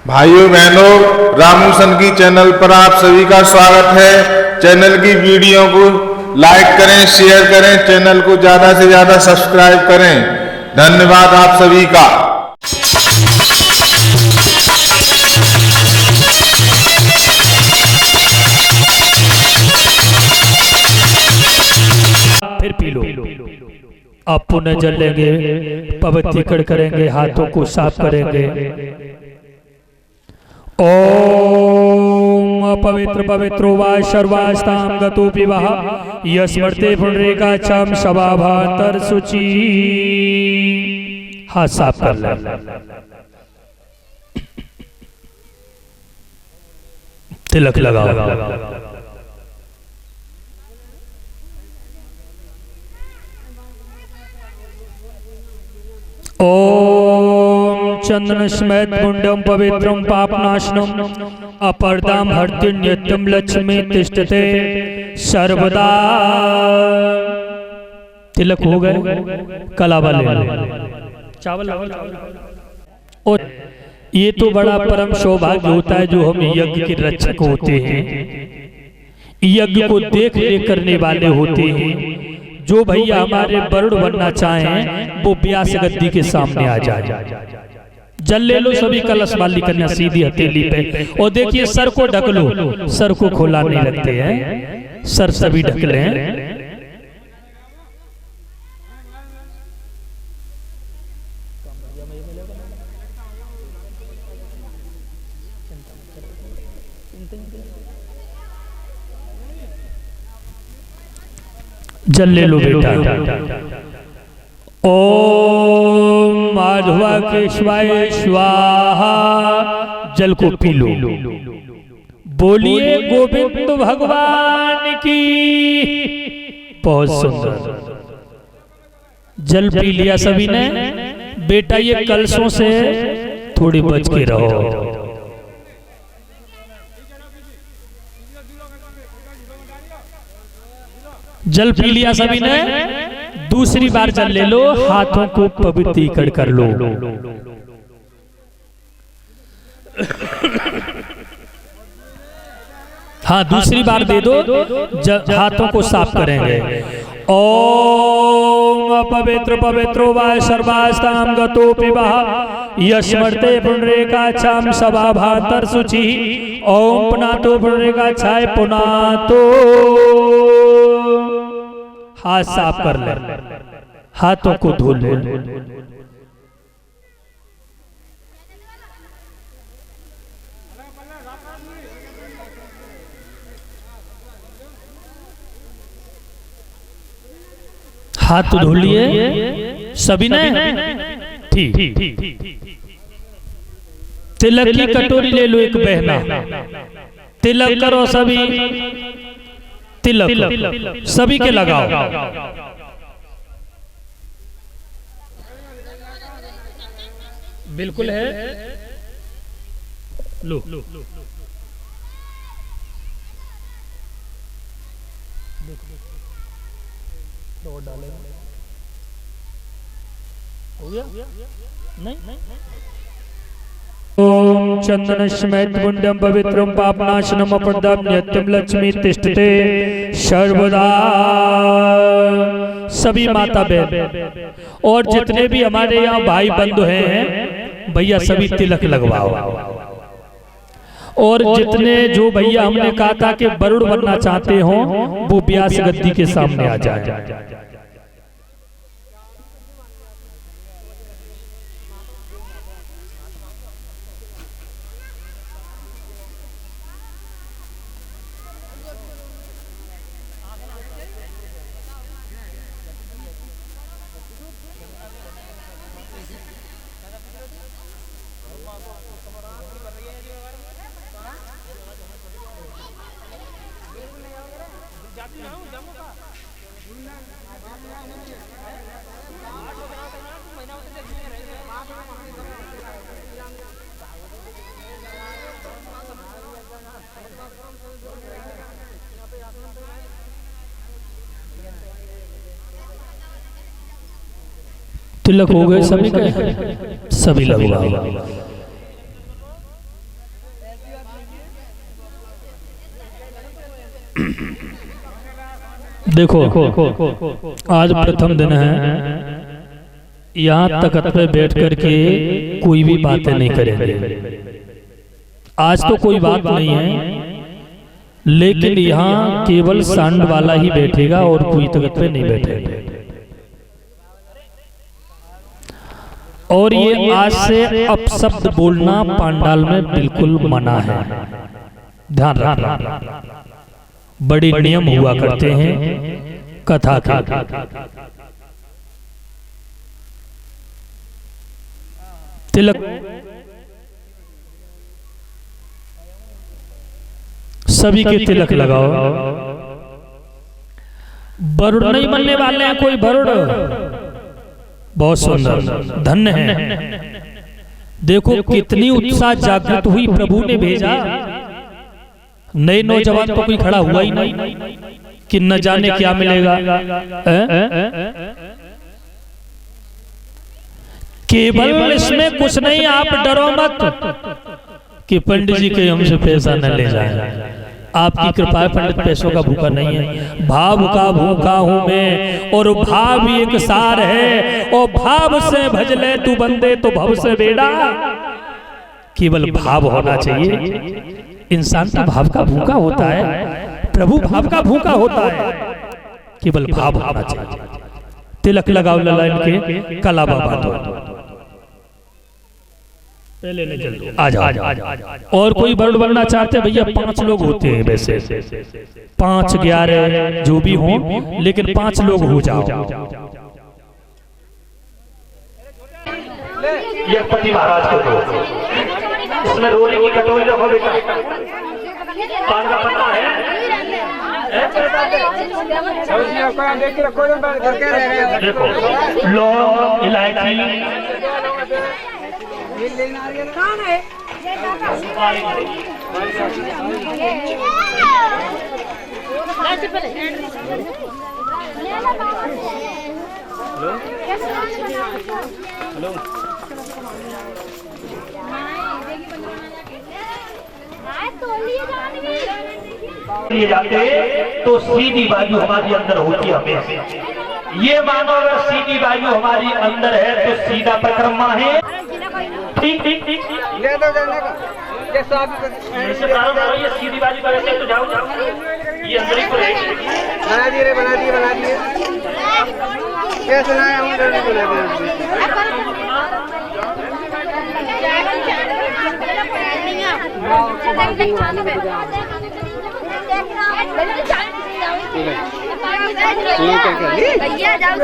भाइयों बहनों, रामू सन की चैनल पर आप सभी का स्वागत है। चैनल की वीडियो को लाइक करें, शेयर करें, चैनल को ज्यादा से ज्यादा सब्सक्राइब करें। धन्यवाद आप सभी का। फिर पी लो। आप पुनः जल लेंगे, पवित्रीकरण करेंगे, हाथों को साफ करेंगे। ओम पवित्र पवित्रो वा सर्वास्ताम गतोपि वः यस्मर्ते पुंडरीकाक्षं शवाभांतर शुचि। हाथ साफ कर ले। तिलक लगाओ। ओम चंदन स्मैत मुंडम पवित्रम पापनाशनम अपर्दाम हर्ति नित्यम लक्ष्मी तिष्ठते सर्वदा। तिलक हो गए, कलावा ले चावल। और ये तो बड़ा परम सौभाग्य होता है जो हम यज्ञ के रक्षक होते हैं, यज्ञ को देख रेख करने वाले होते हैं। जो भैया हमारे वरुण बनना चाहें वो व्यास गद्दी के सामने आ जाए। जल ले लो सभी, कलश वाली कन्या सीधी हथेली पे। और देखिए सर को ढक लो, सर को खोला नहीं रखते हैं, सर सभी ढक लें। जल ले लो बेटा। ओम माधवा केशवाय स्वाहा। जल को पी लो। बोलिए गोविंद भगवान की। बहुत सुंदर जल पी लिया सभी ने। बेटा ये कलशों से थोड़ी बच के रहो। जल पी लिया सभी ने। दूसरी बार जल ले लो, हाथों को पवित्रीकरण कर लो। हाँ दूसरी बार दे दो, हाथों को साफ करेंगे। ओम पवित्र पवित्रो वा सर्वास्ताम गतोपि वः यस्मर्ते पुंडरीकाक्षं शवाभांतर शुचि। ओम पुनातो पुंडरीकाक्षाय पुनातो। हाथ साफ कर ले, हाथों को धो ले। हाथ धो लिए सभी ने। ठीक। तिलक की कटोरी ले लो एक बहना। तिलक करो सभी, तिलक सभी के लगाओ। बिल्कुल है। लो डाले हो गया नहीं। ओम चंदन स्मैत मुंडम पवित्रम पापनाशनम अपर्दाम नित्यम लक्ष्मी तिष्ठते सर्वदा। सभी माता बहन और जितने भी हमारे यहाँ भाई बंधु हैं भैया सभी तिलक लगवाओ। और जितने जो भैया हमने कहा था कि वरुण बनना चाहते हो वो व्यास गद्दी के सामने आ जाए। तिलक हो गए सभी के, सभी लगवाओ। देखो आज प्रथम दिन है, यहाँ तख्त पे बैठ करके कोई भी बातें नहीं करेंगे। आज तो कोई बात नहीं है, लेकिन यहाँ केवल सांड वाला ही बैठेगा और कोई तख्त पे नहीं बैठेगा। और ये आज से अपशब्द बोलना पांडाल में बिल्कुल मना है, ध्यान रखना। बड़े नियम हुआ करते हैं कथा के। तिलक सभी के तिलक लगाओ। वरुण नहीं बनने वाले हैं कोई, वरुण बहुत सुंदर धन्य है। देखो कितनी उत्साह जागृत हुई, प्रभु ने भेजा। नए नौजवान तो कोई खड़ा हुआ ही नहीं कि न जाने क्या मिलेगा। केवल इसमें कुछ नहीं, आप डरो मत कि पंडित जी के हमसे पैसा न ले जाए। आपकी कृपा है, पंडित पैसों का भूखा नहीं है। भाव का भूखा हूं मैं, और भाव एक सार है। और भाव से भजले तू बंदे तो भव से बेड़ा। केवल भाव होना चाहिए। इंसान तो भाव का भूखा होता है, प्रभु भाव का भूखा होता है। केवल भाव होना चाहिए। तिलक लगाओ ललाइन के, कला बाबा दो। पहले नहीं चल, आ जाओ। और कोई वर्ण बनना चाहते भैया, 5 लोग होते हैं वैसे, 5 11 जो भी हों, लेकिन 5 लोग हो जाओ। ये पति महाराज को दो, इसमें रोली की कटोरी रखो बेटा। पान का पत्ता है, देखो लौंग इलायची कौन है? हेलो लिए जाते तो सीधी बाजू हमारी अंदर होती है हमेशा। ये मानो अगर सीधी बाजू हमारी अंदर है तो सीधा परिक्रमा है। ठीक ठीक ठीक ले दो जाने का, ये सीधी बाजू का वैसे तो जाओ जाओ, ये अंदर ही बना दिए बना दिए कैसे ना हम बना दिए। भैया जाओ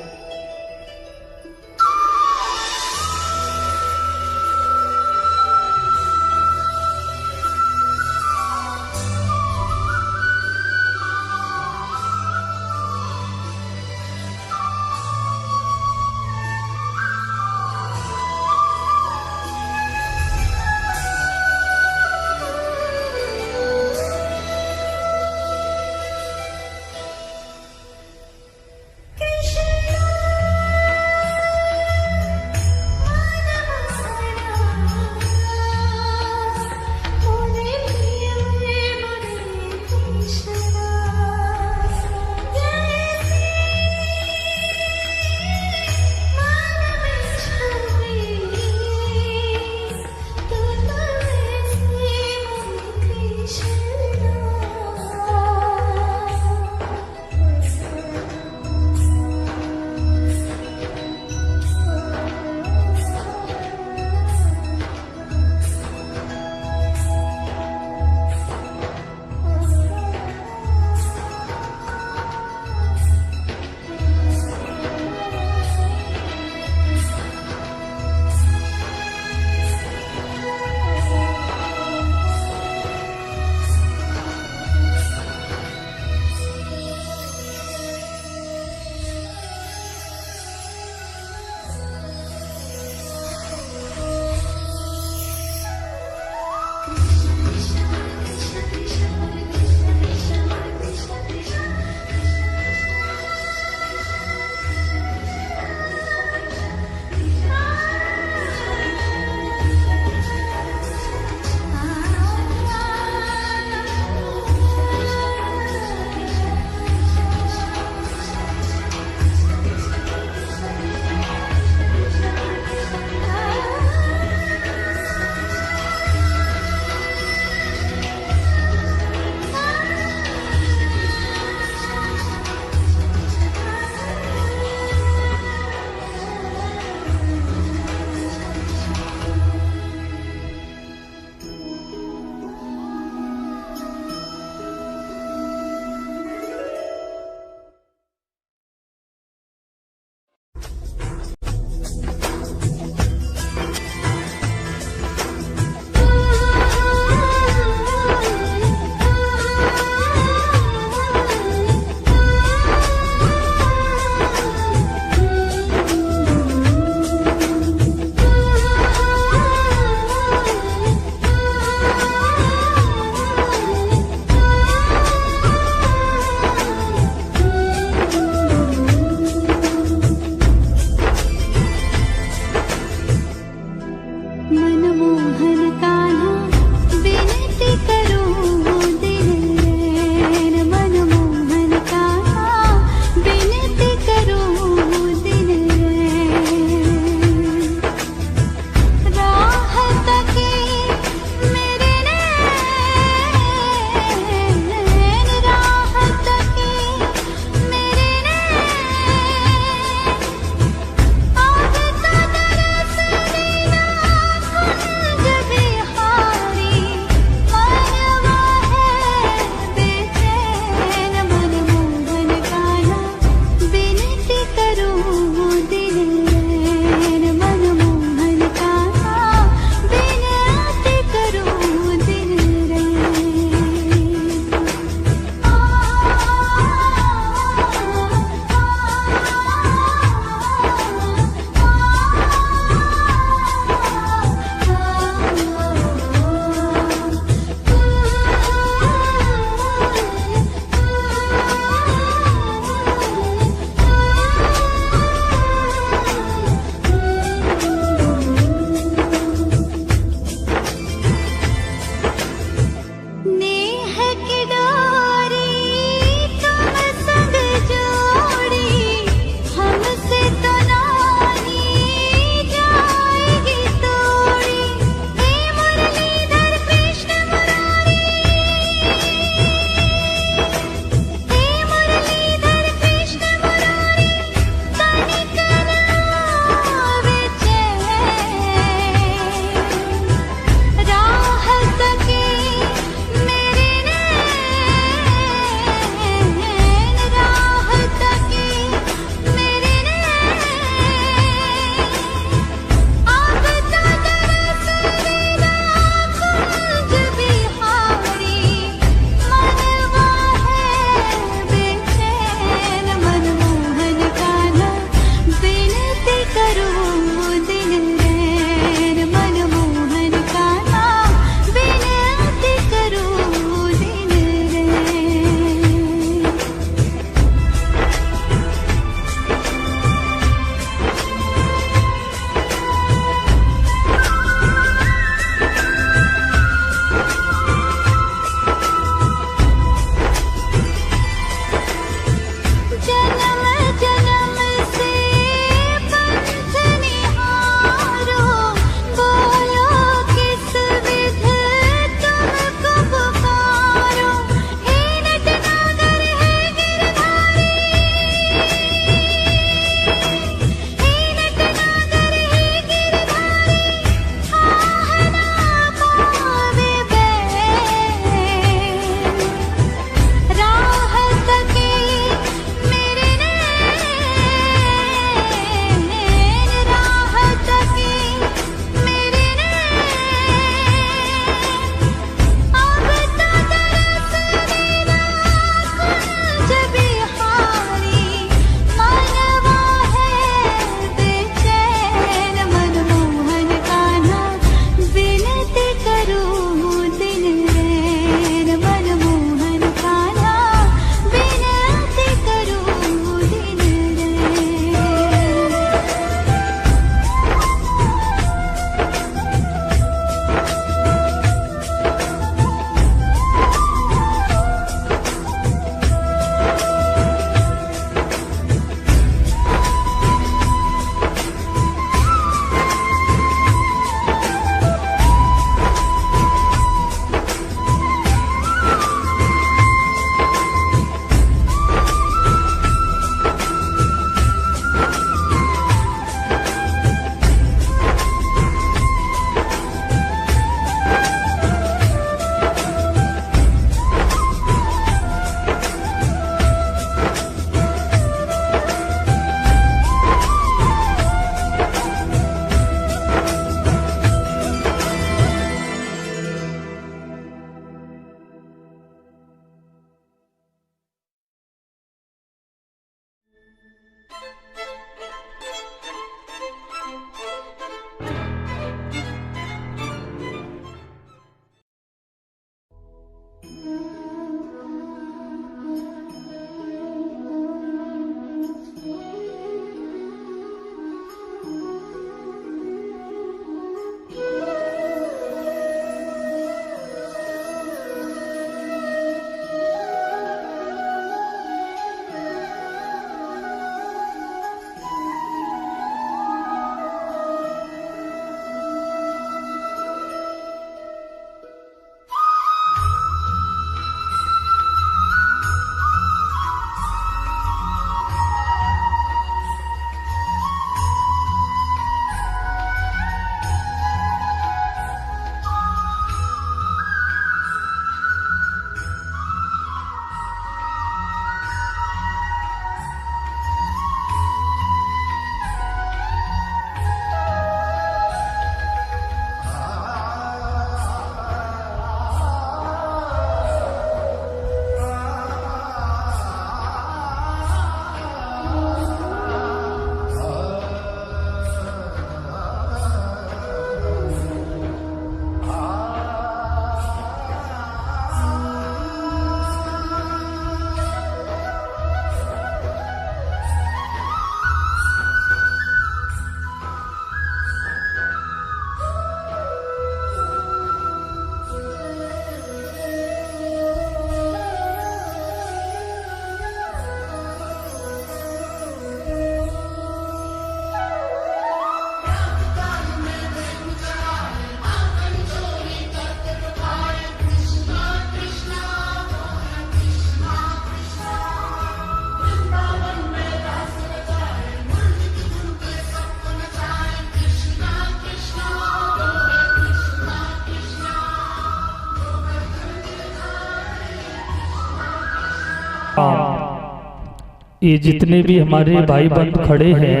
ये जितने भी हमारे भाई बंद खड़े हैं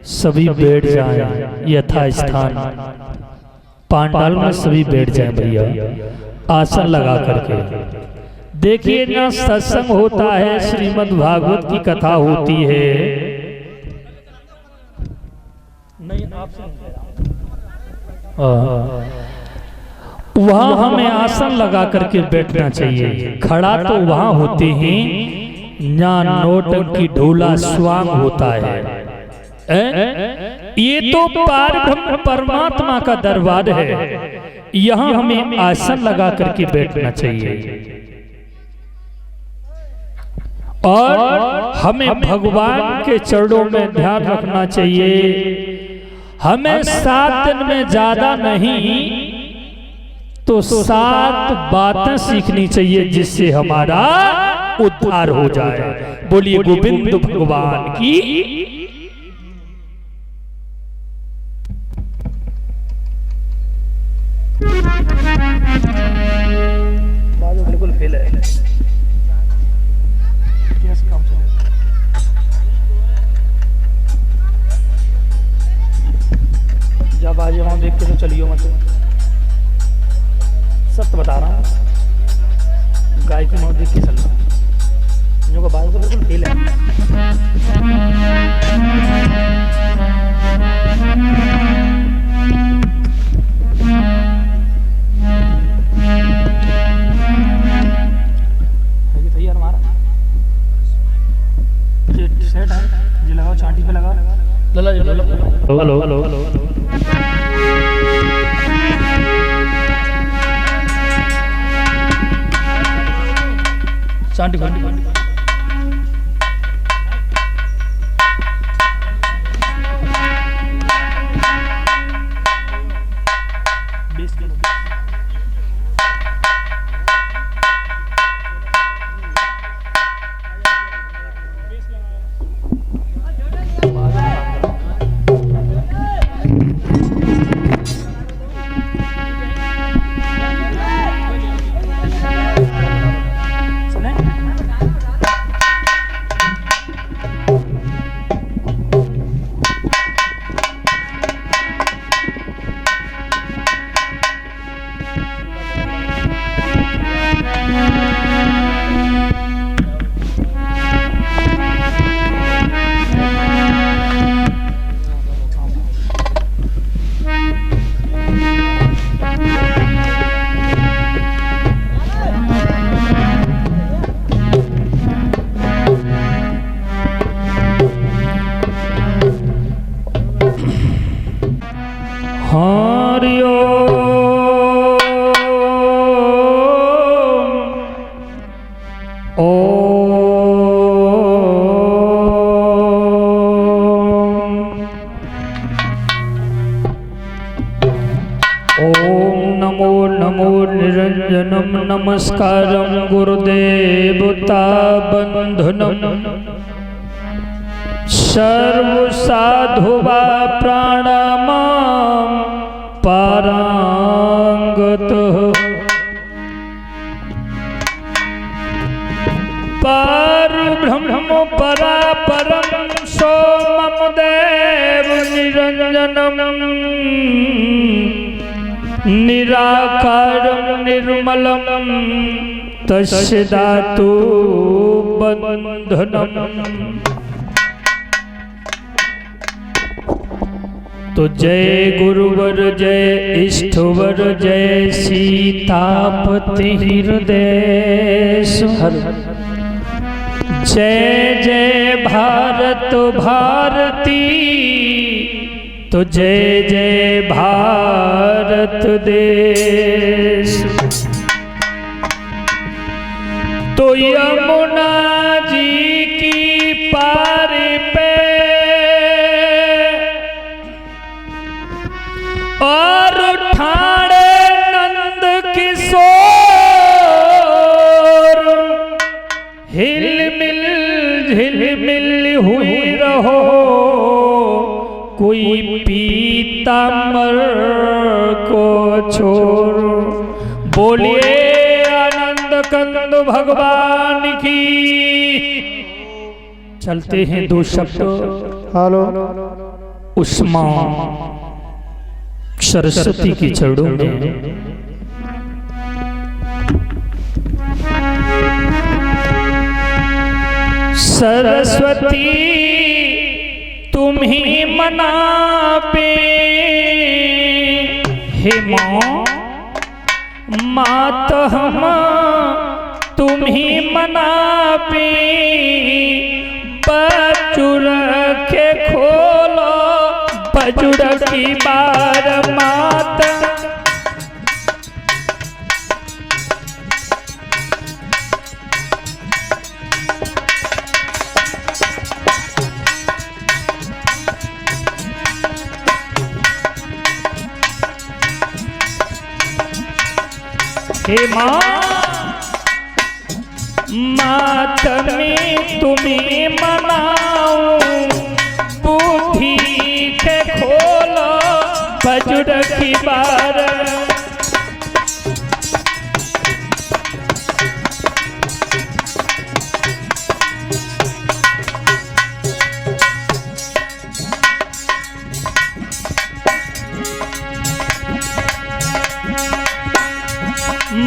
सभी बैठ जाएं यथा स्थान, पांडाल में सभी बैठ जाएं भैया, आसन लगा करके। देखिए ना, सत्संग होता है, श्रीमद् भागवत की कथा होती है। नहीं, वहां हमें आसन लगा करके बैठना चाहिए। खड़ा तो वहां होते हैं जहां नौटंकी ढोला स्वांग होता है। ये तो पार ब्रह्म परमात्मा का दरबार है, यहाँ हमें आसन लगा करके बैठना चाहिए। और हमें भगवान के चरणों में ध्यान रखना चाहिए। हमें 7 दिन में ज्यादा नहीं तो 7 बातें सीखनी चाहिए जिससे हमारा उद्धार हो जाए। बोलिए गोविंद भगवान की। बिल्कुल फेल है। जब आज वहां देख के तो चलियो मत, सत्य बता रहा हूँ, गाय की मौत देख के चल रहा हूँ, जो का बात तो बिल्कुल फेल है। तैयार हमारा सेट है जी, लगाओ चांटी पे लगा। लला जी, हेलो हेलो हेलो, चांटी पे नमस्कारं गुरुदेवता बंधनम सर्व साधुवा प्राणामां पारांगतः पार ब्रह्म परापरं सोमं देव निरंजनम निराकारं निर्मलं तस्य धातु बंधनम। तो जय गुरुवर जय इष्टवर जय सीतापति हृदय सुहर जय जय भारत भारती। तो जय जय भारत देश। तो यमुना जी की पार पे और ठाणे नंद किशोर हिल मिल हुई रहो। कोई पीताम्बर को छोड़। बोलिए आनंद कंद भगवान की। चलते हैं दो शब्द। हेलो उष्मा सरस्वती के चरणों में। सरस्वती तुम्ही मनापे हे माँ, मात हम तुम्ही मनापे, बजुर के खोलो बजुर की बार मात। हे माँ, मात में तुम्हें मनाऊं, बुद्धि के खोलो बजुर की बार।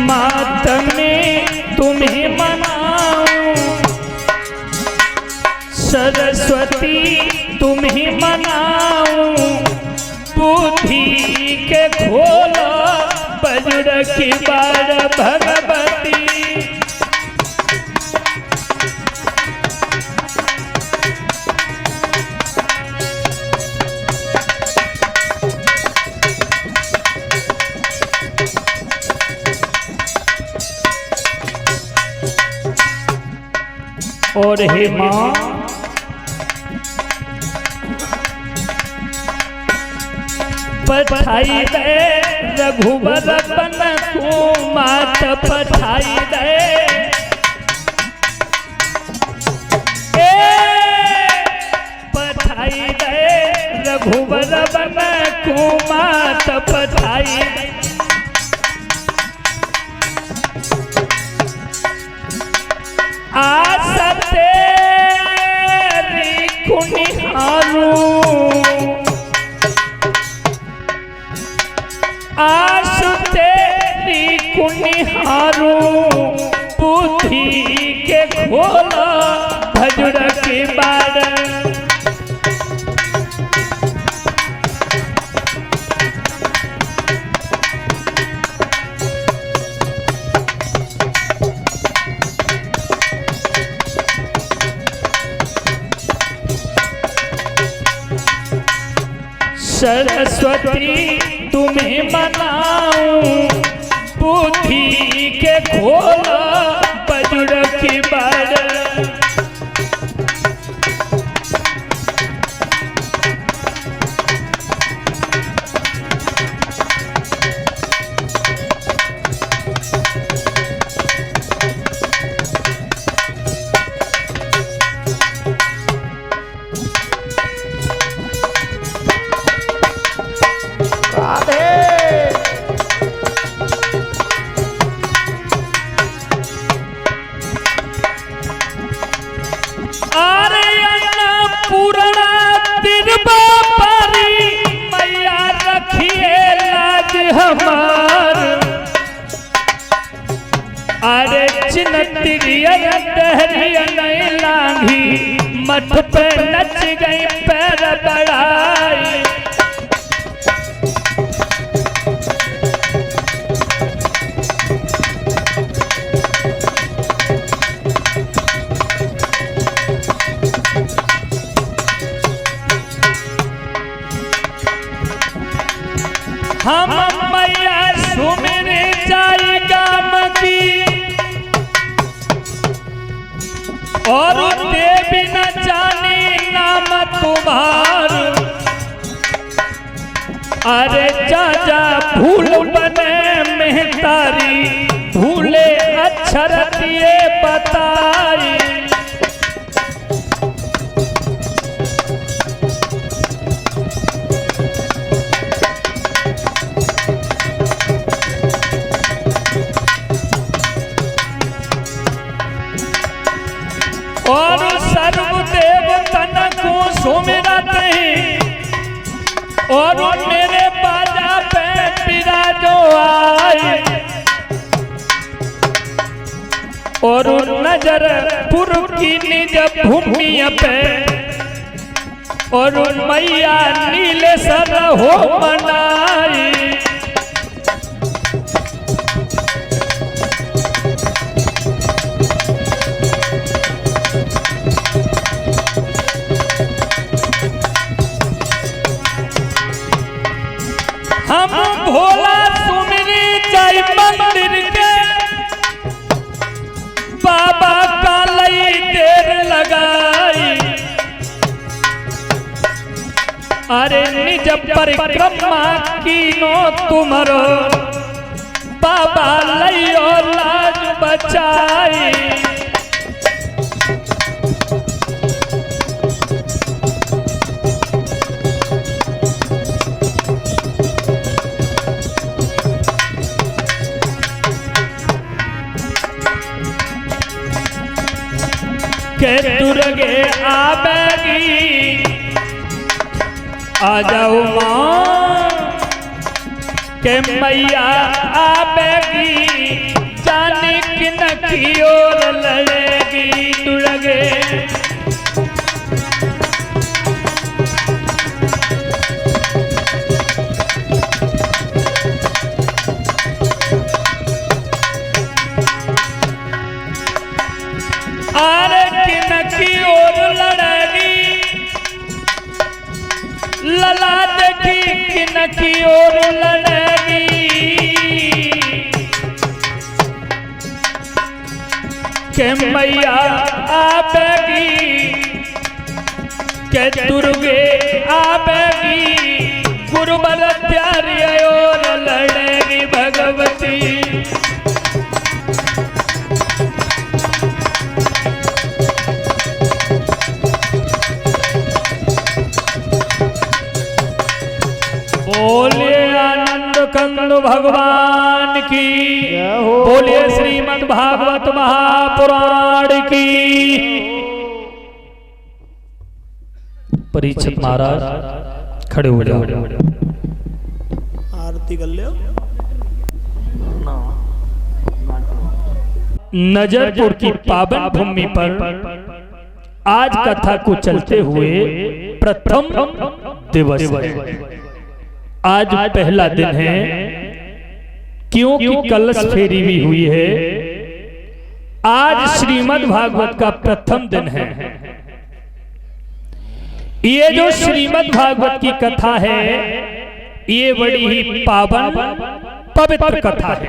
मात में तुम्हें मनाऊं, सरस्वती तुम्हें मनाऊं, बुद्धि के खोलो बजुर की बार भगवती। और हे माँ, पठाई दे रघुवर बन को मात, पठाई दे पठाई दे रघुवर बन को मात, पठाई दे। आस तेरी कुनिहारू, आस तेरी कुनिहारू, बुद्धि के खोलो बजुर की बार। सरस्वती तुम्हें मनाऊं, बुद्धि के खोलो बजुर की बार। अरे चिन्ह नहीं लांघी, मठ पे नच गई पैर बढ़ाई। हम मैया सुमिर जाई गाम की, और देवी न जानी नाम तुम्हार। अरे जा भूल बने मेहतारी, भूले अक्षर दिए बताई। और सर्वदेव सुमिरत हैं और मेरे बाजा पे बिराजो आए और नजर पुर की निज भूमि पे और मैया नीले सर हो मनाई। हम भोला सुमिरी जय मंदिर के बाबा का लई देर लगाई। अरे निज परिक्रमा कीनो तुमरो बाबा लइयो लाज बचाई। के दुर्गे आवेगी आ जाओ माँ के मैया आवेगी जाने किन की ओर लड़ेगी दुर्गे। अरे किन की ओर लड़ेगी लला देखी किन की ओर लड़ेगी। के मैया आवेगी के दुर्गे आवेगी गुरुबल प्यारी ओर लड़ेगी भगवती। बोलिए आनंद कंद भगवान की, बोलिए श्रीमद् भागवत महापुराण की। परीक्षित महाराज खड़े हो जाओ। आरती कर लो। नजरपुर की पावन भूमि पर आज कथा को चलते हुए प्रथम दिवस है। आज पहला दिन है क्योंकि कलश फेरी भी हुई है। आज श्रीमद् भागवत का प्रथम दिन है। ये जो श्रीमद् भागवत की कथा है ये बड़ी ही पावन पवित्र कथा है।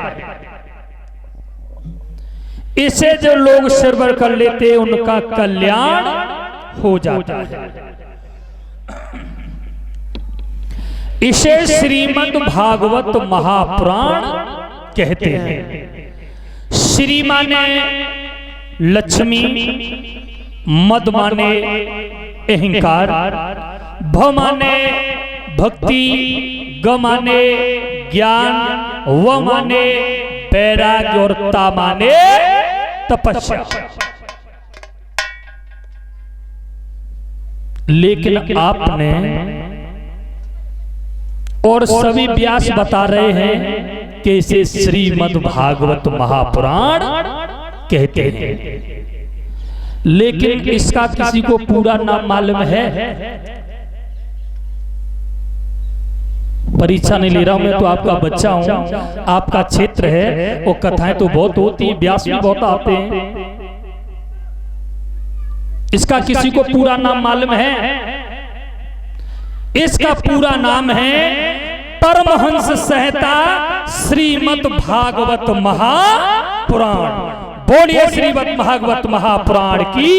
इसे जो लोग श्रवण कर लेते उनका कल्याण हो जाता है। इसे श्रीमद् भागवत महापुराण कहते हैं। श्री माने लक्ष्मी, मद माने अहंकार, भ माने भक्ति, ग माने ज्ञान, व माने वैराग्य और ता माने तपस्या। लेकिन आपने और सभी व्यास बता रहे हैं कि इसे श्रीमद् भागवत महापुराण कहते हैं। लेकिन इसका किसी को पूरा नाम मालूम है? परीक्षा नहीं ले रहा हूं मैं, तो आपका बच्चा हूं, आपका क्षेत्र है। वो कथाएं तो बहुत होती हैं, व्यास भी बहुत आते हैं। इसका किसी को पूरा नाम मालूम है? इसका पूरा नाम है परमहंस संहिता श्रीमद् भागवत महापुराण। बोलिए श्रीमद् भागवत महापुराण की।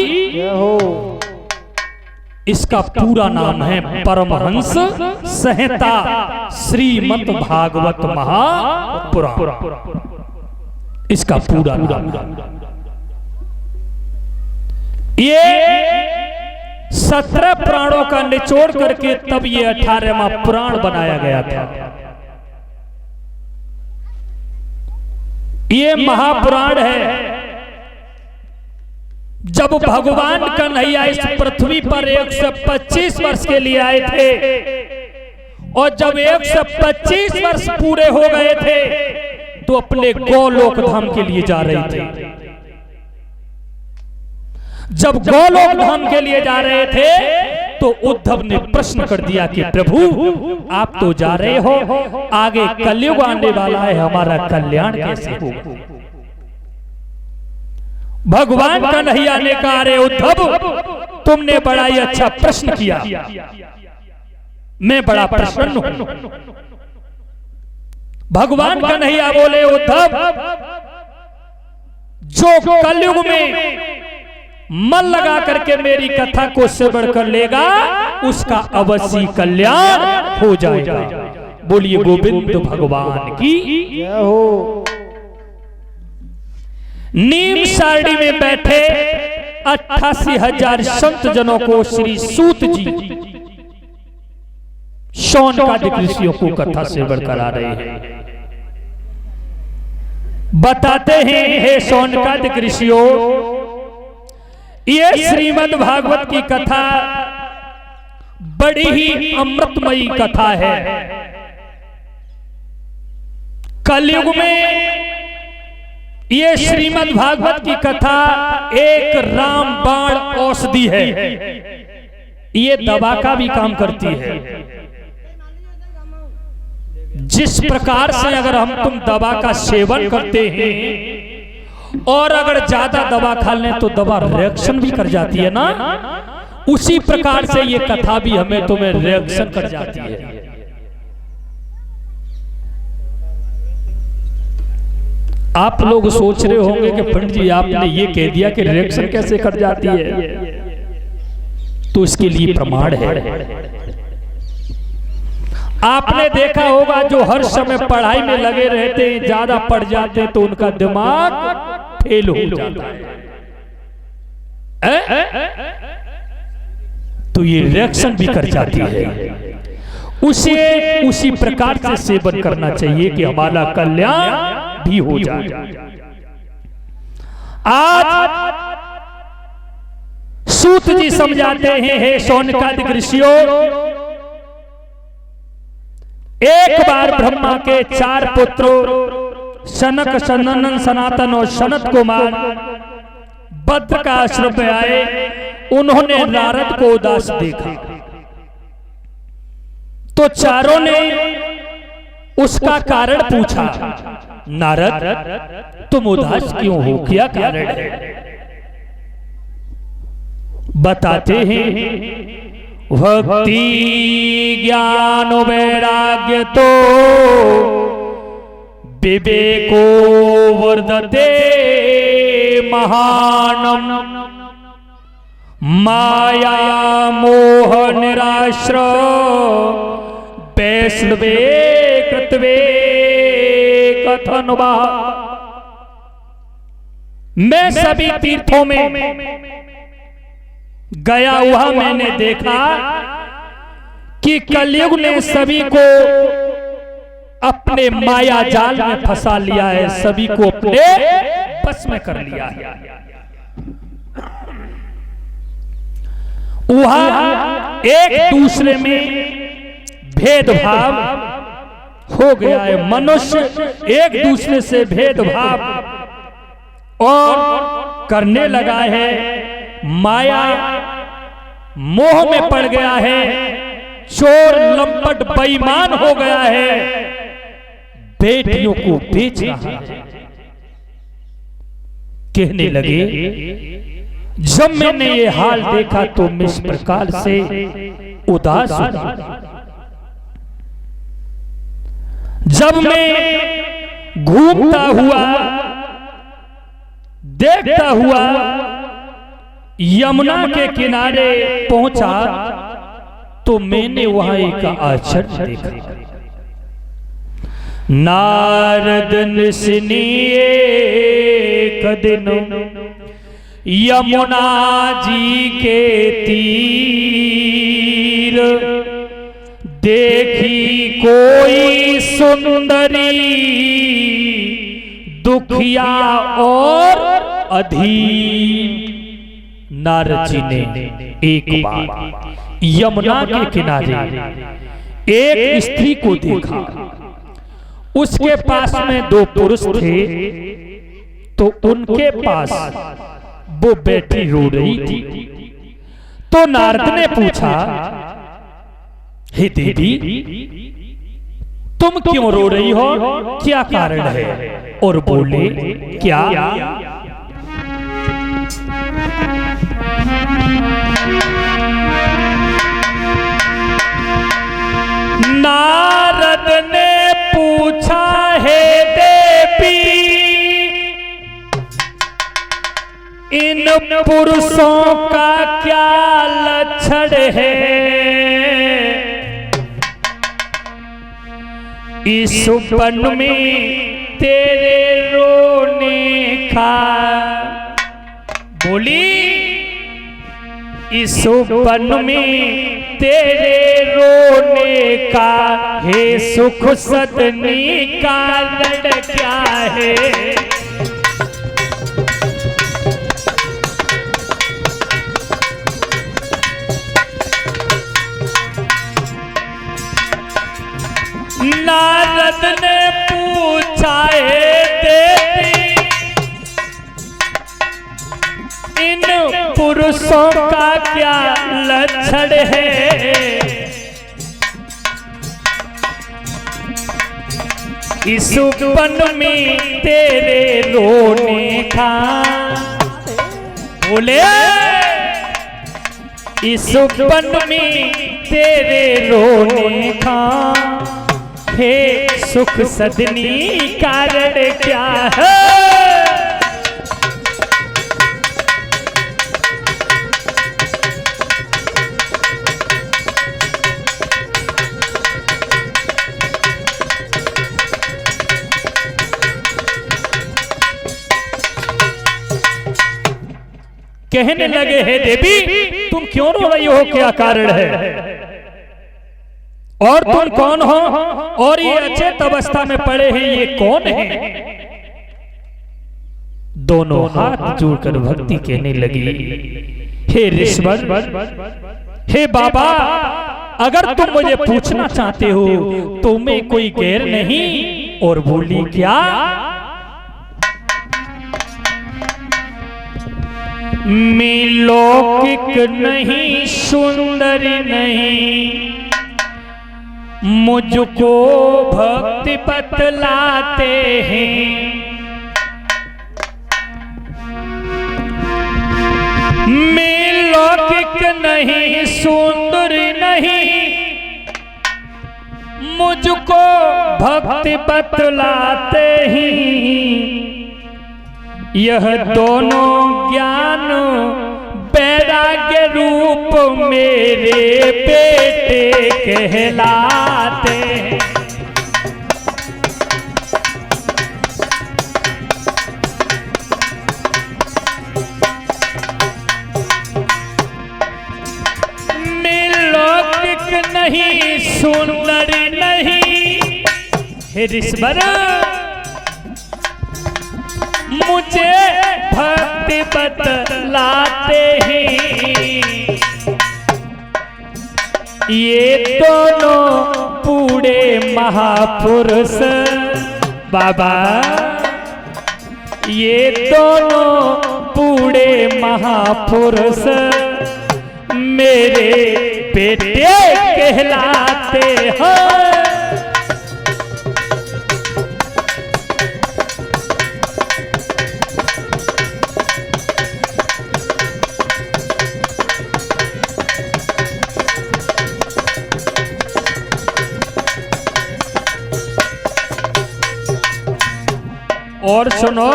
इसका पूरा नाम है परमहंस संहिता श्रीमद् भागवत महापुराण। इसका पूरा नाम। ये 17 पुराणों का निचोड़ करके तब ये 18वां पुराण बनाया गया था। ये महापुराण है। जब भगवान कन्हैया इस पृथ्वी पर 125 वर्ष के लिए आए थे और जब 125 वर्ष पूरे हो गए थे तो अपने गोलोक धाम के लिए जा रहे थे। जब गोलोक धाम के लिए जा रहे थे तो उद्धव ने प्रश्न कर दिया कि प्रभु आप तो जा रहे हो, आगे कलयुग आने वाला है, हमारा कल्याण कैसे होगा? भगवान कन्हैया ने कहा, अरे उद्धव तुमने बड़ा ही अच्छा प्रश्न किया, मैं बड़ा प्रसन्न हूं। भगवान कन्हैया बोले, उद्धव जो कलयुग में मन लगा करके मेरी कथा को श्रवण कर लेगा उसका अवश्य कल्याण हो जाएगा। बोलिए गोविंद भगवान की जय हो। नीम सारणी में बैठे 88,000 संत जनों को श्री सूत जी शौनकादिक ऋषियों को कथा श्रवण करा रहे हैं। बताते हैं, हे शौनकादिक ऋषियों, ये श्रीमद् भागवत की कथा बड़ी ही अमृतमयी कथा है। कलयुग में ये श्रीमद् भागवत की कथा एक रामबाण औषधि है, ये दवा का भी काम करती है। जिस प्रकार से अगर हम तुम दवा का सेवन करते हैं और अगर ज्यादा दवा खा लें तो दवा रिएक्शन भी कर जाती है ना, उसी प्रकार से ये कथा भी हमें तुम्हें रिएक्शन कर जाती है। आप लोग सोच रहे होंगे कि पंडित जी आपने ये कह दिया कि रिएक्शन कैसे कर जाती है, तो इसके लिए प्रमाण है। आपने देखा होगा जो हर समय पढ़ाई में लगे रहते हैं, ज्यादा पढ़ जाते हैं तो उनका दिमाग फेल हो जाता है, तो ये रिएक्शन भी कर जाती है। उसे उसी प्रकार से सेवन करना चाहिए कि हमारा कल्याण भी हो जाए। आज सूत जी समझाते हैं, हे शौनकादिक ऋषियों, एक बार ब्रह्मा के 4 पुत्रों सनक, सनंदन, सनातन और सनत कुमार बद्र का आश्रम में आए। उन्होंने नारद को उदास देखा तो चारों ने उसका कारण पूछा, नारद तुम उदास क्यों हो, क्या कारण है? बताते हैं, भक्ति ज्ञान वैराग्य तो विवेको वर्धते महानम, माया मोह निराश्र वैष्णवे कृतवे कथन वा। मैं सभी तीर्थों में गया हुआ, मैंने देखा कि कलयुग ने सभी को अपने माया जाल में फंसा लिया है, सभी को अपने बस में कर लिया है। वहां एक दूसरे में भेदभाव हो गया है, मनुष्य एक दूसरे से भेदभाव और करने लगा है, माया मोह में पड़ गया है, चोर लंपट बेईमान हो गया है, बेटियों को बेच रहा है। कहने लगे, जब मैंने ये हाल देखा तो मैं इस प्रकार से उदास हुआ। जब मैं घूमता हुआ देखता हुआ यमुना के किनारे पहुंचा तो मैंने वहां एक आश्चर्य देखा। नारद निसनी एक दिन यमुना जी के तीर, देखी कोई सुंदरी दुखिया और अधीर। नारद जी ने एक बार यमुना के किनारे एक स्त्री को देखा। उसके पास में दो पुरुष थे, तो उनके पास वो बैठी रो रही थी। तो नारद ने पूछा, हे देवी, तुम क्यों रो रही हो, क्या कारण है? और बोले, क्या? नारद ने पूछा, हे देवी, इन पुरुषों का क्या लक्षण है? इस वन में तेरे रोने का, बोली, इस वन में तेरे रोने का हे सुख सदनी कारण क्या है? नारद ने पूछा, हे देवी, इन पुरुषों का क्या लक्षण है? इस वन में तेरे रोने का, बोले, इस वन में तेरे रोने का हे सुख सदनी कारण क्या है? कहने लगे, हे देवी, तुम क्यों रो रही हो, क्या कारण है? और तुम कौन हो? और ये अचेत अवस्था में पड़े हैं, ये कौन है? दोनों हाथ जोड़कर भक्ति कहने लगी, हे ऋषभ, हे बाबा, अगर तुम मुझे पूछना चाहते हो तो मैं कोई गैर नहीं। और बोली, क्या? मैं लौकिक नहीं, सुंदरी नहीं, मुझको भक्ति बतलाते हैं। मैं लौकिक नहीं, सुंदरी नहीं, मुझको भक्ति बतलाते हैं। यह दोनों ज्ञान वैराग्य रूप मेरे बेटे कहलाते हैं। मैं लौकिक नहीं, सुंदर नहीं, हे ऋषभ, मुझे भक्ति बतलाते हैं। ये दोनों बूढ़े महापुरुष बाबा, ये दोनों बूढ़े महापुरुष मेरे बेटे कहलाते हैं। और सुनो,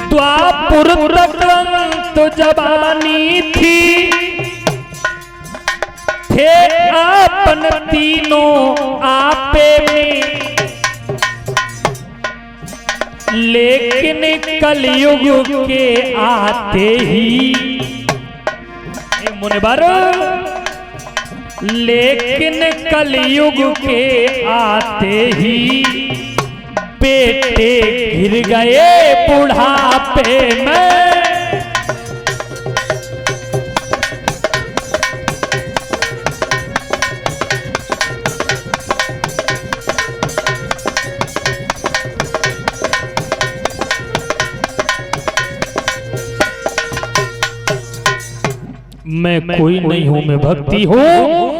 द्वापर तक तो जवानी थी, थे आपन तीनों आपे में, लेकिन कलयुग के आते ही मुनिवर, लेकिन कलयुग के आते ही बेटे गिर गए बुढ़ापे में। मैं कोई नहीं हूं, मैं भक्ति हूं।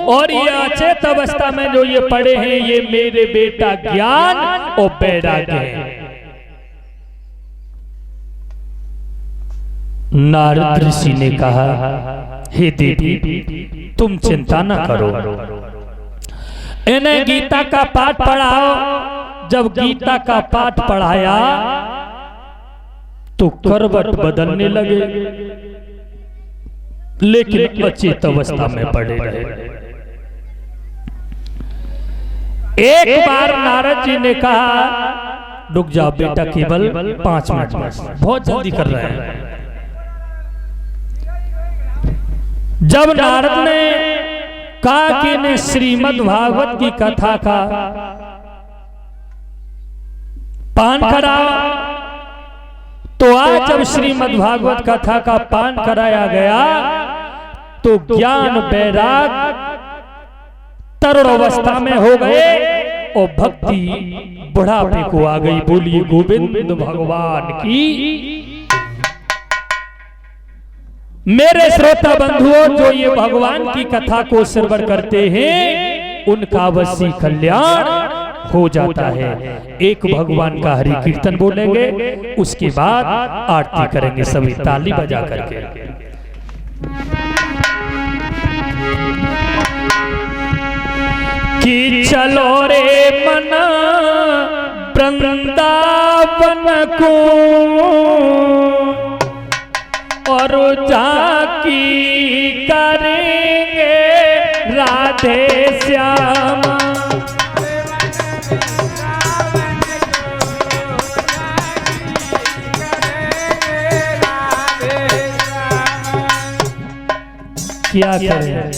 और ये अचेत अवस्था में जो ये पड़े हैं, ये मेरे बेटा ज्ञान और वैराग्य है। नारद ऋषि ने कहा, हे देवी तुम चिंता न करो, इन्हें गीता का पाठ पढ़ाओ। जब गीता का पाठ पढ़ाया तो करवट बदलने लगे, लेकिन अचेत अवस्था में पड़े रहे। एक बार नारद जी ने कहा, रुक जाओ बेटा, केवल 5 मिनट बस, बहुत जल्दी कर रहे हैं। जब नारद ने कहा कि ने श्रीमद् भागवत की कथा का पान करा, तो आज जब श्रीमद् भागवत कथा का पान कराया गया तो ज्ञान वैराग तरुण अवस्था में हो गए और भक्ति बुढ़ापे को आ गई। बोलिए गोविंद भगवान की। मेरे श्रोता बंधुओं, जो ये भगवान की कथा को श्रवण करते हैं उनका अवश्य कल्याण हो जाता है। एक भगवान का हरि कीर्तन बोलेंगे, उसके बाद आरती करेंगे सभी ताली बजा करके। कि चलो रे मना वृंदावन को और जाकी करेंगे राधे श्याम। क्या करें,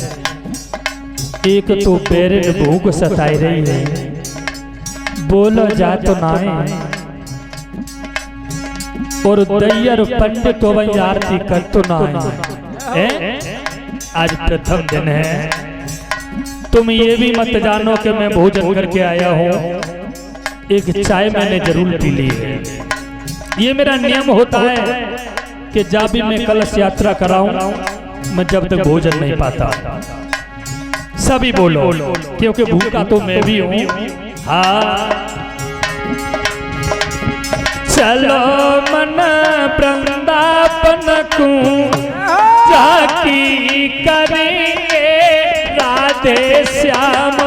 एक तो पेरेंट भूख सताई रही है, बोलो जा तो ना है, और दैयर पंडित तो वही आरती कर तो ना है। आज प्रथम दिन है, तुम ये भी मत जानो कि मैं भोजन करके आया हूँ, एक चाय मैंने जरूर पी ली है। ये मेरा नियम होता है कि जब भी मैं कलश यात्रा कराऊं, मैं जब तक भोजन नहीं पाता। सभी बोलो, क्योंकि भूखा तो मैं भी हूं। हाँ, चलो मन वृंदावन को जाकी करेंगे राधे श्याम।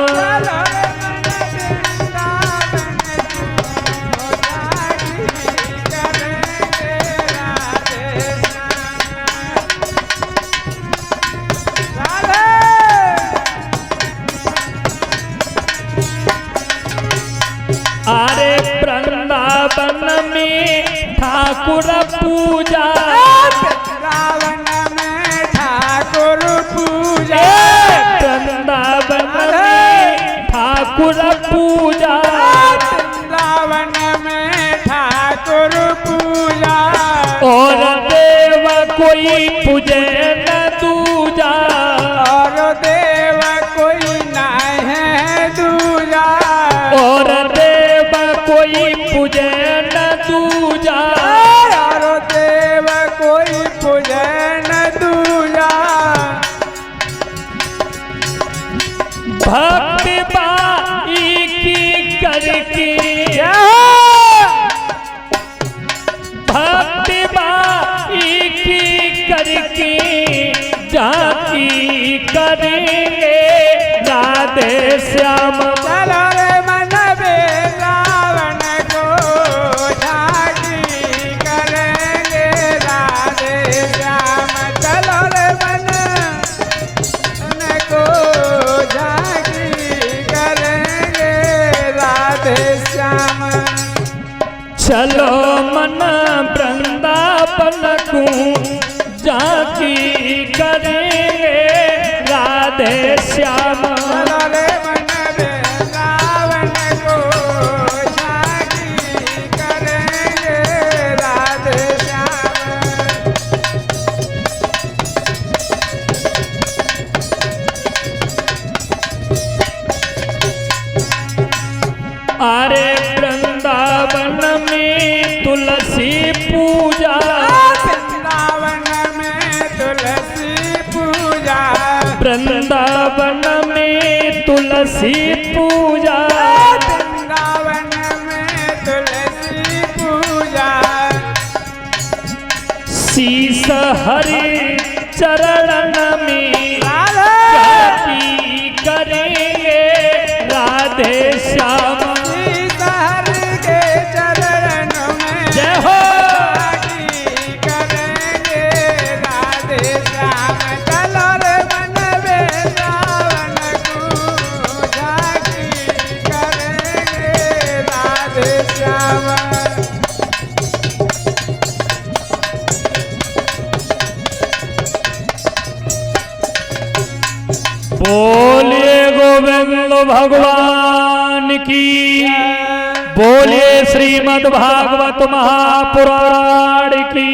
अरे वृंदावन में ठाकुर पूजा, वृंदावन में ठाकुर पूजा, वृंदावन में ठाकुर पूजा, वृंदावन में ठाकुर पूजा। और देव कोई पूजे न दूजा, और देव कोई नहीं है दूजा, और कोई पूजे न दूजा, और देव कोई पूजे न दूजा। भक्ति बाई की करके, भक्ति बाई की करके जाकी करेंगे राधे श्याम। चलो रे मन वृंदावन को जाकी करेंगे राधे श्याम। चलो रे मन को जाकी करेंगे राधे श्याम। चलो मन वृंदावन को जाकी करेंगे राधे श्याम। चलो रे मन वृंदावन को जाकी पूजा, वृंदावन में तुलसी पूजा, वृंदावन में तुलसी पूजा, वृंदावन में तुलसी पूजा, शीस हरि चरण में राधे कटी करेंगे राधे श्याम। सीताहर के चरण में जय हो। झांकी करेंगे राधे श्याम, चलो रे मन वृंदावन को झांकी करेंगे राधे श्याम। बोलिए गोविंद भगवान की, बोलिए श्रीमद् भागवत महापुराण की।